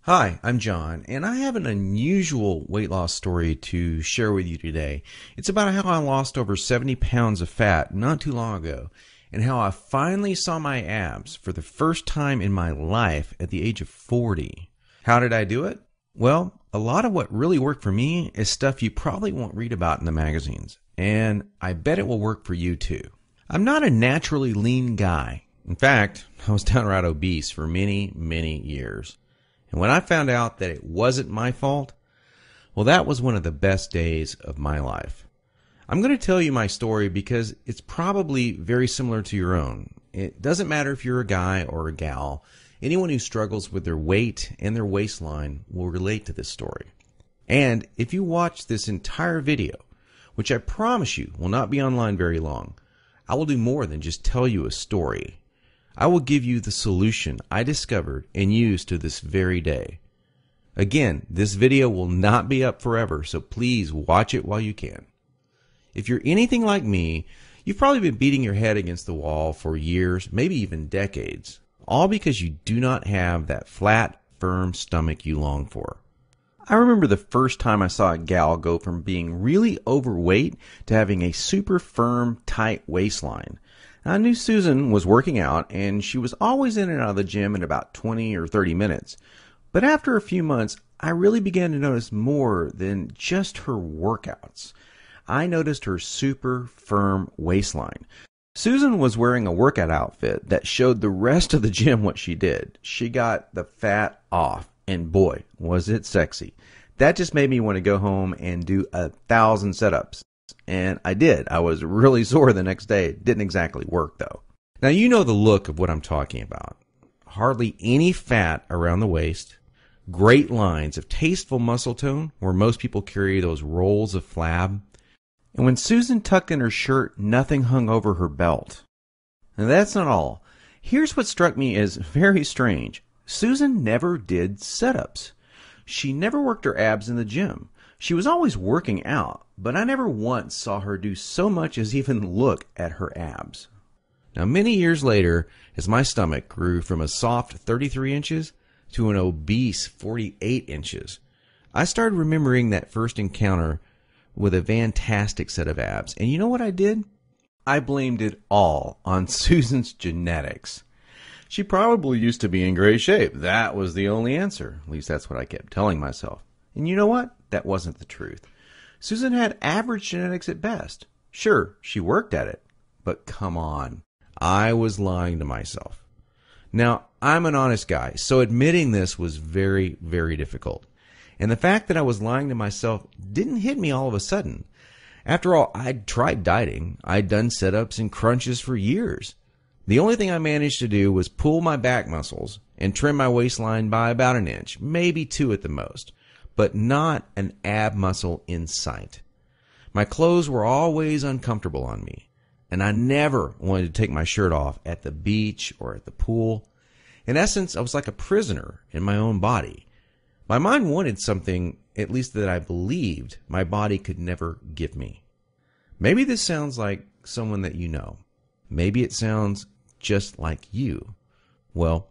Hi, I'm John, and I have an unusual weight loss story to share with you today. It's about how I lost over 70 pounds of fat not too long ago, and how I finally saw my abs for the first time in my life at the age of 40. How did I do it? Well, a lot of what really worked for me is stuff you probably won't read about in the magazines, and I bet it will work for you too. I'm not a naturally lean guy. In fact, I was downright obese for many years. And when I found out that it wasn't my fault, well, that was one of the best days of my life. I'm going to tell you my story because it's probably very similar to your own. It doesn't matter if you're a guy or a gal. Anyone who struggles with their weight and their waistline will relate to this story. And if you watch this entire video, which I promise you will not be online very long, I will do more than just tell you a story. I will give you the solution I discovered and use to this very day. Again, this video will not be up forever, so please watch it while you can. If you're anything like me, you've probably been beating your head against the wall for years, maybe even decades, all because you do not have that flat, firm stomach you long for. I remember the first time I saw a gal go from being really overweight to having a super firm, tight waistline. I knew Susan was working out, and she was always in and out of the gym in about 20 or 30 minutes. But after a few months, I really began to notice more than just her workouts. I noticed her super firm waistline. Susan was wearing a workout outfit that showed the rest of the gym what she did. She got the fat off, and boy, was it sexy. That just made me want to go home and do 1,000 setups. And I did. I was really sore the next day. It didn't exactly work, though. Now, you know the look of what I'm talking about. Hardly any fat around the waist. Great lines of tasteful muscle tone, where most people carry those rolls of flab. And when Susan tucked in her shirt, nothing hung over her belt. And that's not all. Here's what struck me as very strange. Susan never did setups. She never worked her abs in the gym. She was always working out, but I never once saw her do so much as even look at her abs. Now, many years later, as my stomach grew from a soft 33 inches to an obese 48 inches, I started remembering that first encounter with a fantastic set of abs. And you know what I did? I blamed it all on Susan's genetics. She probably used to be in great shape. That was the only answer. At least that's what I kept telling myself. And you know what? That wasn't the truth. Susan had average genetics at best. Sure, she worked at it. But come on. I was lying to myself. Now, I'm an honest guy, so admitting this was very difficult. And the fact that I was lying to myself didn't hit me all of a sudden. After all, I'd tried dieting. I'd done sit-ups and crunches for years. The only thing I managed to do was pull my back muscles and trim my waistline by about an inch, maybe 2 at the most, but not an ab muscle in sight. My clothes were always uncomfortable on me, and I never wanted to take my shirt off at the beach or at the pool. In essence, I was like a prisoner in my own body. My mind wanted something, at least that I believed, my body could never give me. Maybe this sounds like someone that you know. Maybe it sounds just like you. Well,